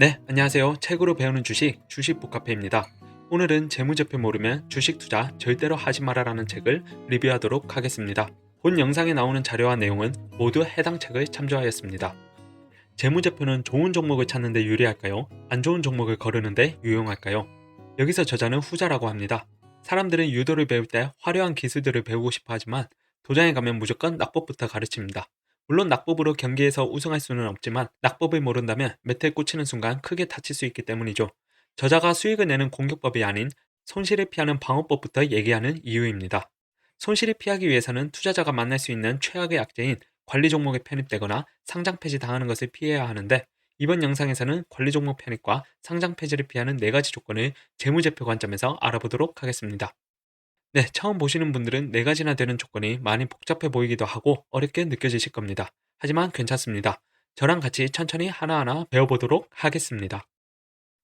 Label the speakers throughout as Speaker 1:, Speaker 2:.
Speaker 1: 네, 안녕하세요. 책으로 배우는 주식, 주식 북카페입니다. 오늘은 재무제표 모르면 주식 투자 절대로 하지 마라라는 책을 리뷰하도록 하겠습니다. 본 영상에 나오는 자료와 내용은 모두 해당 책을 참조하였습니다. 재무제표는 좋은 종목을 찾는 데 유리할까요? 안 좋은 종목을 거르는 데 유용할까요? 여기서 저자는 후자라고 합니다. 사람들은 유도를 배울 때 화려한 기술들을 배우고 싶어 하지만 도장에 가면 무조건 낙법부터 가르칩니다. 물론 낙법으로 경기에서 우승할 수는 없지만 낙법을 모른다면 매트에 꽂히는 순간 크게 다칠 수 있기 때문이죠. 저자가 수익을 내는 공격법이 아닌 손실을 피하는 방어법부터 얘기하는 이유입니다. 손실을 피하기 위해서는 투자자가 만날 수 있는 최악의 악재인 관리 종목에 편입되거나 상장 폐지 당하는 것을 피해야 하는데, 이번 영상에서는 관리 종목 편입과 상장 폐지를 피하는 4가지 조건을 재무제표 관점에서 알아보도록 하겠습니다. 네, 처음 보시는 분들은 4가지나 되는 조건이 많이 복잡해 보이기도 하고 어렵게 느껴지실 겁니다. 하지만 괜찮습니다. 저랑 같이 천천히 하나하나 배워보도록 하겠습니다.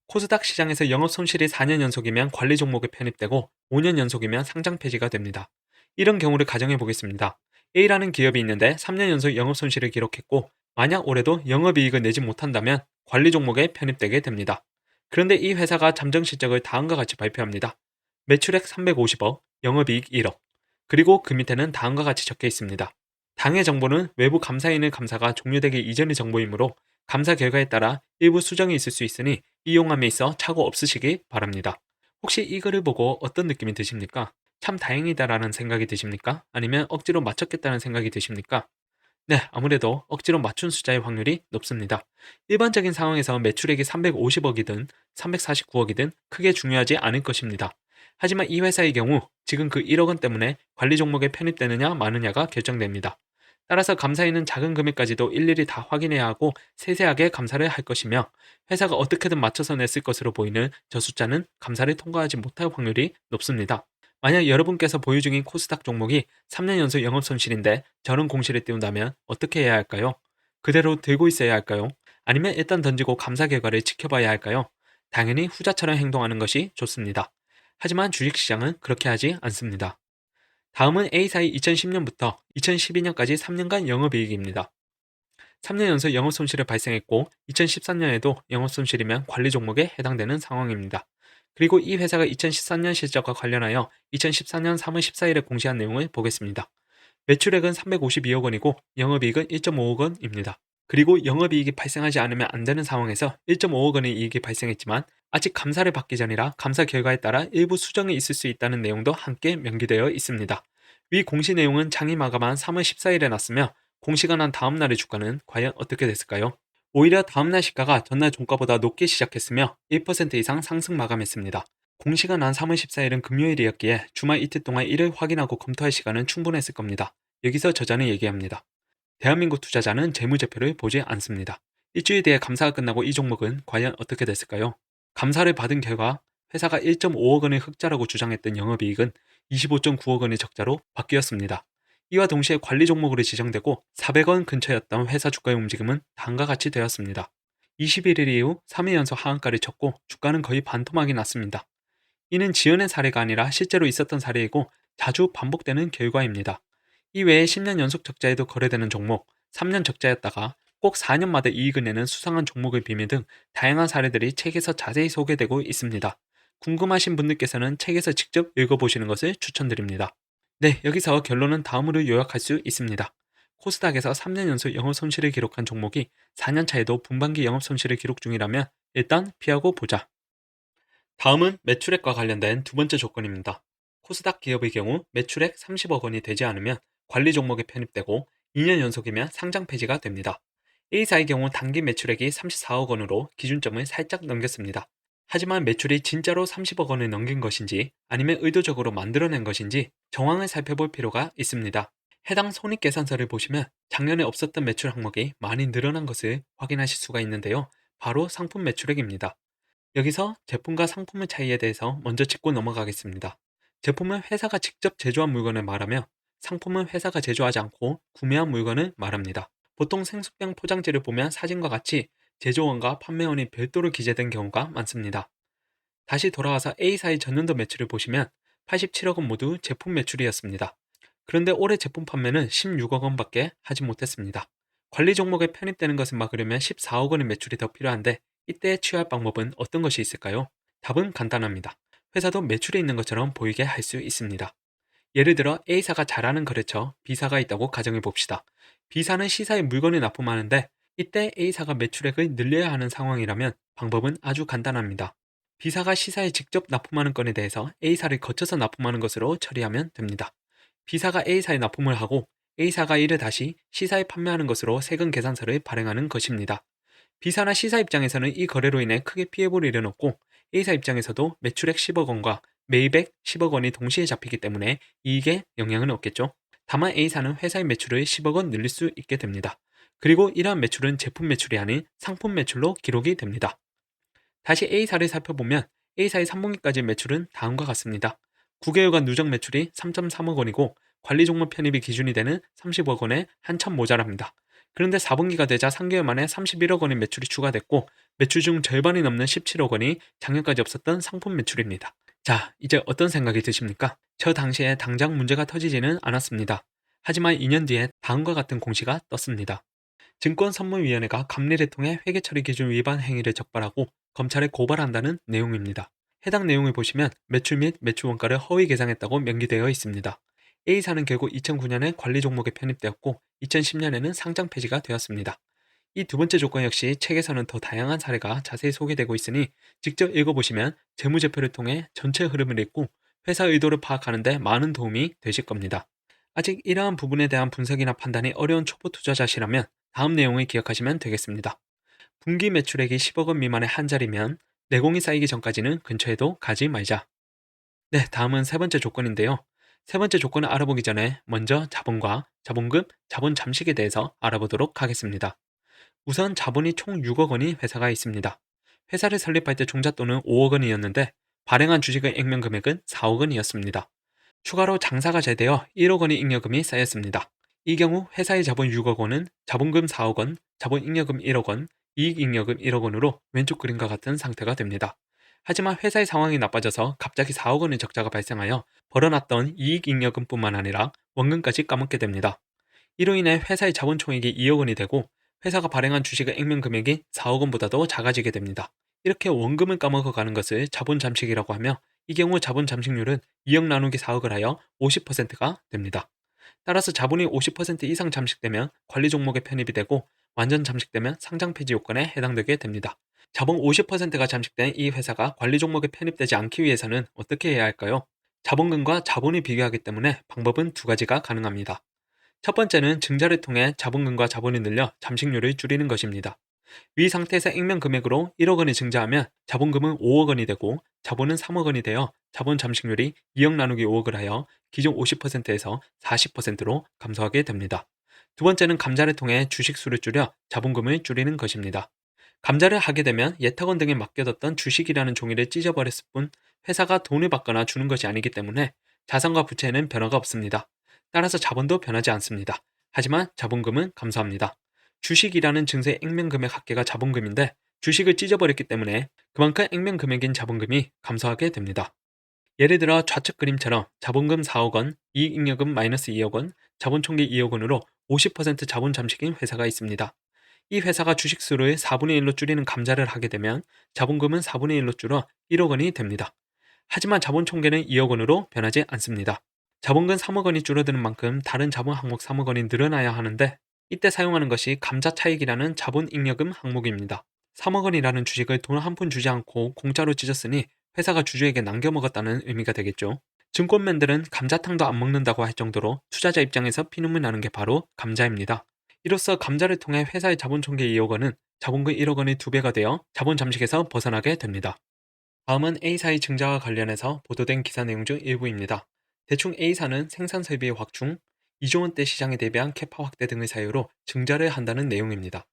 Speaker 1: 코스닥 시장에서 영업 손실이 4년 연속이면 관리 종목에 편입되고 5년 연속이면 상장 폐지가 됩니다. 이런 경우를 가정해 보겠습니다. A라는 기업이 있는데 3년 연속 영업 손실을 기록했고, 만약 올해도 영업이익을 내지 못한다면 관리 종목에 편입되게 됩니다. 그런데 이 회사가 잠정 실적을 다음과 같이 발표합니다. 매출액 350억, 영업이익 1억. 그리고 그 밑에는 다음과 같이 적혀 있습니다. 당해 정보는 외부 감사인의 감사가 종료되기 이전의 정보이므로 감사 결과에 따라 일부 수정이 있을 수 있으니 이용함에 있어 착오 없으시기 바랍니다. 혹시 이 글을 보고 어떤 느낌이 드십니까? 참 다행이다라는 생각이 드십니까? 아니면 억지로 맞췄겠다는 생각이 드십니까? 네, 아무래도 억지로 맞춘 숫자의 확률이 높습니다. 일반적인 상황에서 매출액이 350억이든 349억이든 크게 중요하지 않을 것입니다. 하지만 이 회사의 경우 지금 그 1억 원 때문에 관리 종목에 편입되느냐 마느냐가 결정됩니다. 따라서 감사인은 작은 금액까지도 일일이 다 확인해야 하고 세세하게 감사를 할 것이며, 회사가 어떻게든 맞춰서 냈을 것으로 보이는 저 숫자는 감사를 통과하지 못할 확률이 높습니다. 만약 여러분께서 보유 중인 코스닥 종목이 3년 연속 영업 손실인데 저런 공시를 띄운다면 어떻게 해야 할까요? 그대로 들고 있어야 할까요? 아니면 일단 던지고 감사 결과를 지켜봐야 할까요? 당연히 후자처럼 행동하는 것이 좋습니다. 하지만 주식시장은 그렇게 하지 않습니다. 다음은 A사의 2010년부터 2012년까지 3년간 영업이익입니다. 3년 연속 영업 손실을 발생했고 2013년에도 영업 손실이면 관리 종목에 해당되는 상황입니다. 그리고 이 회사가 2013년 실적과 관련하여 2014년 3월 14일에 공시한 내용을 보겠습니다. 매출액은 352억 원이고 영업이익은 1.5억 원입니다. 그리고 영업이익이 발생하지 않으면 안 되는 상황에서 1.5억 원의 이익이 발생했지만 아직 감사를 받기 전이라 감사 결과에 따라 일부 수정이 있을 수 있다는 내용도 함께 명기되어 있습니다. 위 공시 내용은 장이 마감한 3월 14일에 났으며 공시가 난 다음 날의 주가는 과연 어떻게 됐을까요? 오히려 다음날 시가가 전날 종가보다 높게 시작했으며 1% 이상 상승 마감했습니다. 공시가 난 3월 14일은 금요일이었기에 주말 이틀 동안 이를 확인하고 검토할 시간은 충분했을 겁니다. 여기서 저자는 얘기합니다. 대한민국 투자자는 재무제표를 보지 않습니다. 일주일 뒤에 감사가 끝나고 이 종목은 과연 어떻게 됐을까요? 감사를 받은 결과 회사가 1.5억 원의 흑자라고 주장했던 영업이익은 25.9억 원의 적자로 바뀌었습니다. 이와 동시에 관리 종목으로 지정되고 400원 근처였던 회사 주가의 움직임은 다음과 같이 되었습니다. 21일 이후 3일 연속 하한가를 쳤고 주가는 거의 반토막이 났습니다. 이는 지어낸 사례가 아니라 실제로 있었던 사례이고 자주 반복되는 결과입니다. 이외에 10년 연속 적자에도 거래되는 종목, 3년 적자였다가 꼭 4년마다 이익을 내는 수상한 종목을 비밀 등 다양한 사례들이 책에서 자세히 소개되고 있습니다. 궁금하신 분들께서는 책에서 직접 읽어보시는 것을 추천드립니다. 네, 여기서 결론은 다음으로 요약할 수 있습니다. 코스닥에서 3년 연속 영업 손실을 기록한 종목이 4년 차에도 분반기 영업 손실을 기록 중이라면 일단 피하고 보자. 다음은 매출액과 관련된 두 번째 조건입니다. 코스닥 기업의 경우 매출액 30억 원이 되지 않으면 관리 종목에 편입되고 2년 연속이면 상장 폐지가 됩니다. A사의 경우 단기 매출액이 34억 원으로 기준점을 살짝 넘겼습니다. 하지만 매출이 진짜로 30억 원을 넘긴 것인지 아니면 의도적으로 만들어낸 것인지 정황을 살펴볼 필요가 있습니다. 해당 손익계산서를 보시면 작년에 없었던 매출 항목이 많이 늘어난 것을 확인하실 수가 있는데요. 바로 상품 매출액입니다. 여기서 제품과 상품의 차이에 대해서 먼저 짚고 넘어가겠습니다. 제품은 회사가 직접 제조한 물건을 말하며 상품은 회사가 제조하지 않고 구매한 물건을 말합니다. 보통 생수병 포장지를 보면 사진과 같이 제조원과 판매원이 별도로 기재된 경우가 많습니다. 다시 돌아와서 A사의 전년도 매출을 보시면 87억 원 모두 제품 매출이었습니다. 그런데 올해 제품 판매는 16억 원밖에 하지 못했습니다. 관리 종목에 편입되는 것을 막으려면 14억 원의 매출이 더 필요한데 이때 취할 방법은 어떤 것이 있을까요? 답은 간단합니다. 회사도 매출이 있는 것처럼 보이게 할 수 있습니다. 예를 들어 A사가 잘하는 거래처 B사가 있다고 가정해 봅시다. B사는 시사에 물건을 납품하는데 이때 A사가 매출액을 늘려야 하는 상황이라면 방법은 아주 간단합니다. B사가 시사에 직접 납품하는 건에 대해서 A사를 거쳐서 납품하는 것으로 처리하면 됩니다. B사가 A사에 납품을 하고 A사가 이를 다시 C사에 판매하는 것으로 세금 계산서를 발행하는 것입니다. B사나 C사 입장에서는 이 거래로 인해 크게 피해볼 일은 없고 A사 입장에서도 매출액 10억 원과 매입액 10억 원이 동시에 잡히기 때문에 이익에 영향은 없겠죠. 다만 A사는 회사의 매출을 10억 원 늘릴 수 있게 됩니다. 그리고 이러한 매출은 제품 매출이 아닌 상품 매출로 기록이 됩니다. 다시 A사를 살펴보면 A사의 3분기까지 매출은 다음과 같습니다. 9개월간 누적 매출이 3.3억 원이고 관리 종목 편입이 기준이 되는 30억 원에 한참 모자랍니다. 그런데 4분기가 되자 3개월 만에 31억 원의 매출이 추가됐고 매출 중 절반이 넘는 17억 원이 작년까지 없었던 상품 매출입니다. 자, 이제 어떤 생각이 드십니까? 저 당시에 당장 문제가 터지지는 않았습니다. 하지만 2년 뒤에 다음과 같은 공시가 떴습니다. 증권선물위원회가 감리를 통해 회계처리 기준 위반 행위를 적발하고 검찰에 고발한다는 내용입니다. 해당 내용을 보시면 매출 및 매출 원가를 허위 계상했다고 명기되어 있습니다. A사는 결국 2009년에 관리 종목에 편입되었고 2010년에는 상장 폐지가 되었습니다. 이 두 번째 조건 역시 책에서는 더 다양한 사례가 자세히 소개되고 있으니 직접 읽어보시면 재무제표를 통해 전체 흐름을 읽고 회사 의도를 파악하는 데 많은 도움이 되실 겁니다. 아직 이러한 부분에 대한 분석이나 판단이 어려운 초보 투자자시라면 다음 내용을 기억하시면 되겠습니다. 분기 매출액이 10억 원 미만의 한 자리면 내공이 쌓이기 전까지는 근처에도 가지 말자. 네, 다음은 세 번째 조건인데요. 세 번째 조건을 알아보기 전에 먼저 자본과 자본금, 자본 잠식에 대해서 알아보도록 하겠습니다. 우선 자본이 총 6억 원이 회사가 있습니다. 회사를 설립할 때 종잣돈은 5억 원이었는데 발행한 주식의 액면 금액은 4억 원이었습니다. 추가로 장사가 잘 되어 1억 원의 잉여금이 쌓였습니다. 이 경우 회사의 자본 6억 원은 자본금 4억 원, 자본 잉여금 1억 원, 이익 잉여금 1억 원으로 왼쪽 그림과 같은 상태가 됩니다. 하지만 회사의 상황이 나빠져서 갑자기 4억 원의 적자가 발생하여 벌어놨던 이익 잉여금뿐만 아니라 원금까지 까먹게 됩니다. 이로 인해 회사의 자본 총액이 2억 원이 되고 회사가 발행한 주식의 액면 금액이 4억 원보다도 작아지게 됩니다. 이렇게 원금을 까먹어 가는 것을 자본 잠식이라고 하며 이 경우 자본 잠식률은 2억 나누기 4억을 하여 50%가 됩니다. 따라서 자본이 50% 이상 잠식되면 관리 종목에 편입이 되고 완전 잠식되면 상장 폐지 요건에 해당되게 됩니다. 자본 50%가 잠식된 이 회사가 관리 종목에 편입되지 않기 위해서는 어떻게 해야 할까요? 자본금과 자본을 비교하기 때문에 방법은 두 가지가 가능합니다. 첫 번째는 증자를 통해 자본금과 자본이 늘려 잠식률을 줄이는 것입니다. 위 상태에서 액면 금액으로 1억 원이 증자하면 자본금은 5억 원이 되고 자본은 3억 원이 되어 자본 잠식률이 2억 나누기 5억을 하여 기존 50%에서 40%로 감소하게 됩니다. 두 번째는 감자를 통해 주식수를 줄여 자본금을 줄이는 것입니다. 감자를 하게 되면 예탁원 등에 맡겨뒀던 주식이라는 종이를 찢어버렸을 뿐 회사가 돈을 받거나 주는 것이 아니기 때문에 자산과 부채에는 변화가 없습니다. 따라서 자본도 변하지 않습니다. 하지만 자본금은 감소합니다. 주식이라는 증세의 액면 금액 합계가 자본금인데 주식을 찢어버렸기 때문에 그만큼 액면 금액인 자본금이 감소하게 됩니다. 예를 들어 좌측 그림처럼 자본금 4억 원, 이익 잉여금 마이너스 2억 원, 자본 총계 2억 원으로 50% 자본 잠식인 회사가 있습니다. 이 회사가 주식 수를 4분의 1로 줄이는 감자를 하게 되면 자본금은 4분의 1로 줄어 1억 원이 됩니다. 하지만 자본 총계는 2억 원으로 변하지 않습니다. 자본금 3억 원이 줄어드는 만큼 다른 자본 항목 3억 원이 늘어나야 하는데 이때 사용하는 것이 감자 차익이라는 자본 잉여금 항목입니다. 3억 원이라는 주식을 돈 한 푼 주지 않고 공짜로 찢었으니 회사가 주주에게 남겨먹었다는 의미가 되겠죠. 증권맨들은 감자탕도 안 먹는다고 할 정도로 투자자 입장에서 피눈물 나는 게 바로 감자입니다. 이로써 감자를 통해 회사의 자본 총계 2억 원은 자본금 1억 원의 2배가 되어 자본 잠식에서 벗어나게 됩니다. 다음은 A사의 증자와 관련해서 보도된 기사 내용 중 일부입니다. 대충 A사는 생산 설비의 확충, 2조 원대 시장에 대비한 캐파 확대 등의 사유로 증자를 한다는 내용입니다.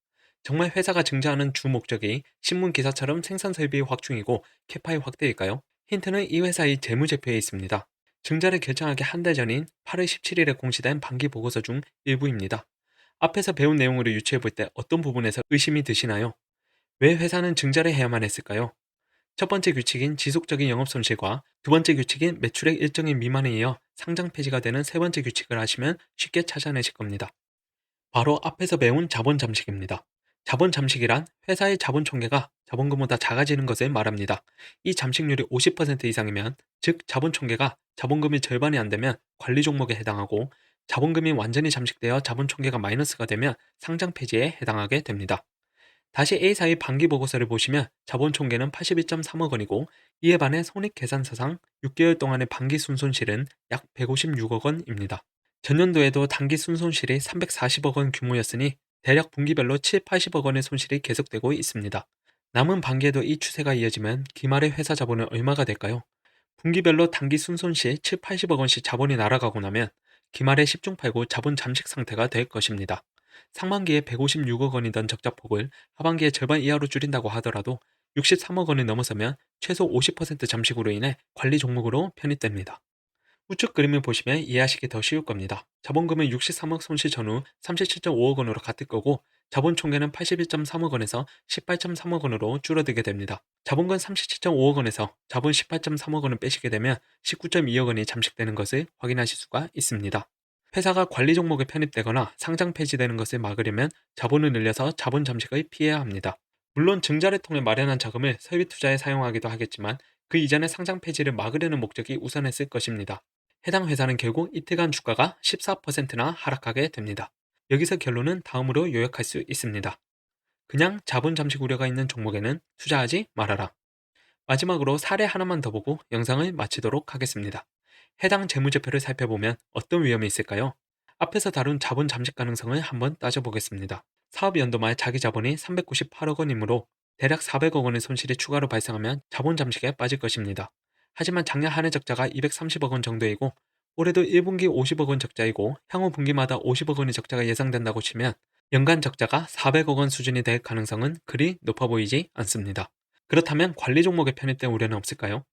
Speaker 1: 정말 회사가 증자하는 주 목적이 신문 기사처럼 생산 설비의 확충이고 캐파의 확대일까요? 힌트는 이 회사의 재무제표에 있습니다. 증자를 결정하기 한 달 전인 8월 17일에 공시된 반기 보고서 중 일부입니다. 앞에서 배운 내용으로 유추해 볼 때 어떤 부분에서 의심이 드시나요? 왜 회사는 증자를 해야만 했을까요? 첫 번째 규칙인 지속적인 영업 손실과 두 번째 규칙인 매출액 일정인 미만에 이어 상장 폐지가 되는 세 번째 규칙을 하시면 쉽게 찾아내실 겁니다. 바로 앞에서 배운 자본 잠식입니다. 자본 잠식이란 회사의 자본 총계가 자본금보다 작아지는 것을 말합니다. 이 잠식률이 50% 이상이면, 즉 자본 총계가 자본금의 절반이 안 되면 관리 종목에 해당하고, 자본금이 완전히 잠식되어 자본 총계가 마이너스가 되면 상장 폐지에 해당하게 됩니다. 다시 A사의 반기 보고서를 보시면 자본 총계는 82.3억 원이고, 이에 반해 손익계산서상 6개월 동안의 반기 순손실은 약 156억 원입니다. 전년도에도 단기 순손실이 340억 원 규모였으니 대략 분기별로 7, 80억 원의 손실이 계속되고 있습니다. 남은 반기에도 이 추세가 이어지면 기말의 회사 자본은 얼마가 될까요? 분기별로 단기 순손실 7, 80억 원씩 자본이 날아가고 나면 기말에 10중 팔고 자본 잠식 상태가 될 것입니다. 상반기에 156억 원이던 적자폭을 하반기에 절반 이하로 줄인다고 하더라도 63억 원을 넘어서면 최소 50% 잠식으로 인해 관리 종목으로 편입됩니다. 우측 그림을 보시면 이해하시기 더 쉬울 겁니다. 자본금은 63억 손실 전후 37.5억 원으로 같을 거고, 자본 총계는 81.3억 원에서 18.3억 원으로 줄어들게 됩니다. 자본금 37.5억 원에서 자본 18.3억 원을 빼시게 되면 19.2억 원이 잠식되는 것을 확인하실 수가 있습니다. 회사가 관리 종목에 편입되거나 상장 폐지되는 것을 막으려면 자본을 늘려서 자본 잠식을 피해야 합니다. 물론 증자를 통해 마련한 자금을 설비 투자에 사용하기도 하겠지만, 그 이전에 상장 폐지를 막으려는 목적이 우선했을 것입니다. 해당 회사는 결국 이틀간 주가가 14%나 하락하게 됩니다. 여기서 결론은 다음으로 요약할 수 있습니다. 그냥 자본 잠식 우려가 있는 종목에는 투자하지 말아라. 마지막으로 사례 하나만 더 보고 영상을 마치도록 하겠습니다. 해당 재무제표를 살펴보면 어떤 위험이 있을까요? 앞에서 다룬 자본 잠식 가능성을 한번 따져보겠습니다. 사업 연도 말 자기 자본이 398억 원이므로 대략 400억 원의 손실이 추가로 발생하면 자본 잠식에 빠질 것입니다. 하지만 작년 한 해 적자가 230억 원 정도이고, 올해도 1분기 50억 원 적자이고 향후 분기마다 50억 원의 적자가 예상된다고 치면 연간 적자가 400억 원 수준이 될 가능성은 그리 높아 보이지 않습니다. 그렇다면 관리 종목에 편입된 우려는 없을까요?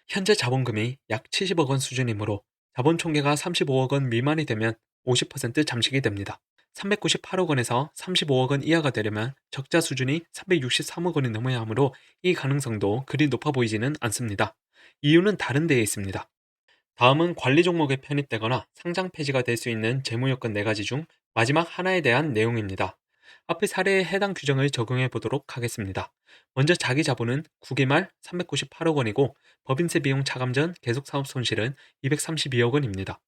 Speaker 1: 현재 자본금이 약 70억 원 수준이므로 자본 총계가 35억 원 미만이 되면 50% 잠식이 됩니다. 398억 원에서 35억 원 이하가 되려면 적자 수준이 363억 원이 넘어야 하므로 이 가능성도 그리 높아 보이지는 않습니다. 이유는 다른 데에 있습니다. 다음은 관리 종목에 편입되거나 상장 폐지가 될 수 있는 재무 요건 4가지 중 마지막 하나에 대한 내용입니다. 앞의 사례에 해당 규정을 적용해 보도록 하겠습니다. 먼저 자기 자본은 9기 말 398억 원이고, 법인세 비용 차감 전 계속 사업 손실은 232억 원입니다.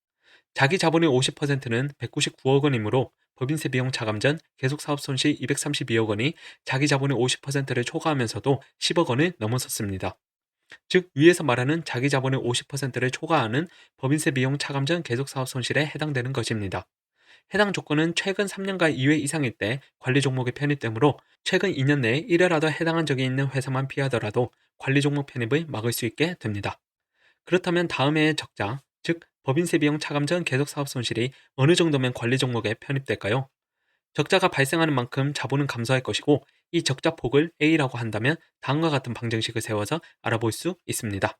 Speaker 1: 자기 자본의 50%는 199억 원이므로 법인세 비용 차감 전 계속 사업 손실 232억 원이 자기 자본의 50%를 초과하면서도 10억 원을 넘어섰습니다. 즉 위에서 말하는 자기 자본의 50%를 초과하는 법인세 비용 차감 전 계속 사업 손실에 해당되는 것입니다. 해당 조건은 최근 3년간 2회 이상일 때 관리 종목에 편입되므로 최근 2년 내에 1회라도 해당한 적이 있는 회사만 피하더라도 관리 종목 편입을 막을 수 있게 됩니다. 그렇다면 다음 해의 적자, 즉 법인세 비용 차감 전 계속 사업 손실이 어느 정도면 관리 종목에 편입될까요? 적자가 발생하는 만큼 자본은 감소할 것이고, 이 적자 폭을 A라고 한다면 다음과 같은 방정식을 세워서 알아볼 수 있습니다.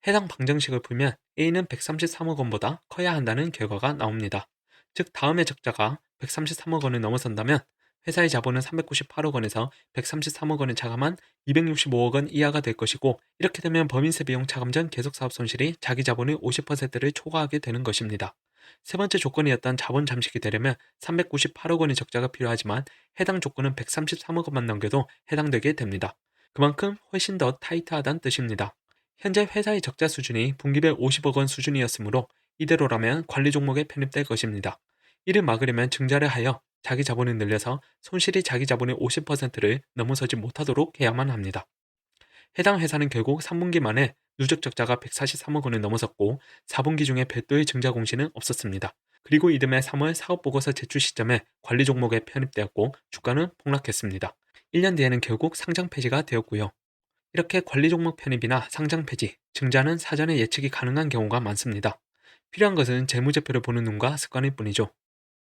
Speaker 1: 해당 방정식을 풀면 A는 133억 원보다 커야 한다는 결과가 나옵니다. 즉 다음의 적자가 133억 원을 넘어선다면 회사의 자본은 398억 원에서 133억 원을 차감한 265억 원 이하가 될 것이고, 이렇게 되면 법인세 비용 차감 전 계속 사업 손실이 자기 자본의 50%를 초과하게 되는 것입니다. 세 번째 조건이었던 자본 잠식이 되려면 398억 원의 적자가 필요하지만 해당 조건은 133억 원만 넘겨도 해당되게 됩니다. 그만큼 훨씬 더 타이트하다는 뜻입니다. 현재 회사의 적자 수준이 분기별 50억 원 수준이었으므로 이대로라면 관리 종목에 편입될 것입니다. 이를 막으려면 증자를 하여 자기 자본을 늘려서 손실이 자기 자본의 50%를 넘어서지 못하도록 해야만 합니다. 해당 회사는 결국 3분기 만에 누적 적자가 143억 원을 넘어섰고 4분기 중에 별도의 증자 공시는 없었습니다. 그리고 이듬해 3월 사업보고서 제출 시점에 관리 종목에 편입되었고 주가는 폭락했습니다. 1년 뒤에는 결국 상장 폐지가 되었고요. 이렇게 관리 종목 편입이나 상장 폐지, 증자는 사전에 예측이 가능한 경우가 많습니다. 필요한 것은 재무제표를 보는 눈과 습관일 뿐이죠.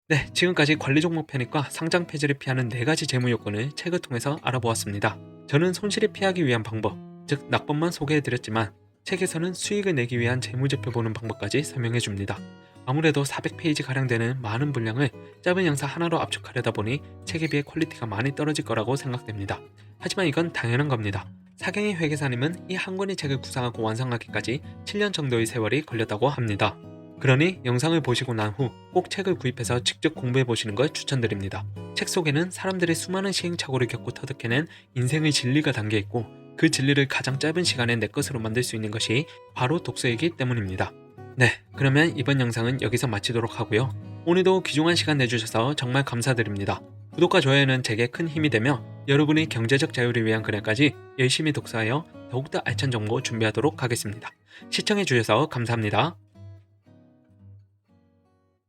Speaker 1: 네, 지금까지 관리 종목 편입과 상장 폐지를 피하는 4가지 재무 요건을 책을 통해서 알아보았습니다. 저는 손실을 피하기 위한 방법, 즉 낙법만 소개해드렸지만 책에서는 수익을 내기 위한 재무제표 보는 방법까지 설명해줍니다. 아무래도 400페이지가량 되는 많은 분량을 짧은 영상 하나로 압축하려다 보니 책에 비해 퀄리티가 많이 떨어질 거라고 생각됩니다. 하지만 이건 당연한 겁니다. 사경희 회계사님은 이 한 권의 책을 구상하고 완성하기까지 7년 정도의 세월이 걸렸다고 합니다. 그러니 영상을 보시고 난 후 꼭 책을 구입해서 직접 공부해 보시는 걸 추천드립니다. 책 속에는 사람들이 수많은 시행착오를 겪고 터득해낸 인생의 진리가 담겨 있고 그 진리를 가장 짧은 시간에 내 것으로 만들 수 있는 것이 바로 독서이기 때문입니다. 네, 그러면 이번 영상은 여기서 마치도록 하고요. 오늘도 귀중한 시간 내주셔서 정말 감사드립니다. 구독과 좋아요는 제게 큰 힘이 되며 여러분의 경제적 자유를 위한 그날까지 열심히 독서하여 더욱더 알찬 정보 준비하도록 하겠습니다. 시청해주셔서 감사합니다.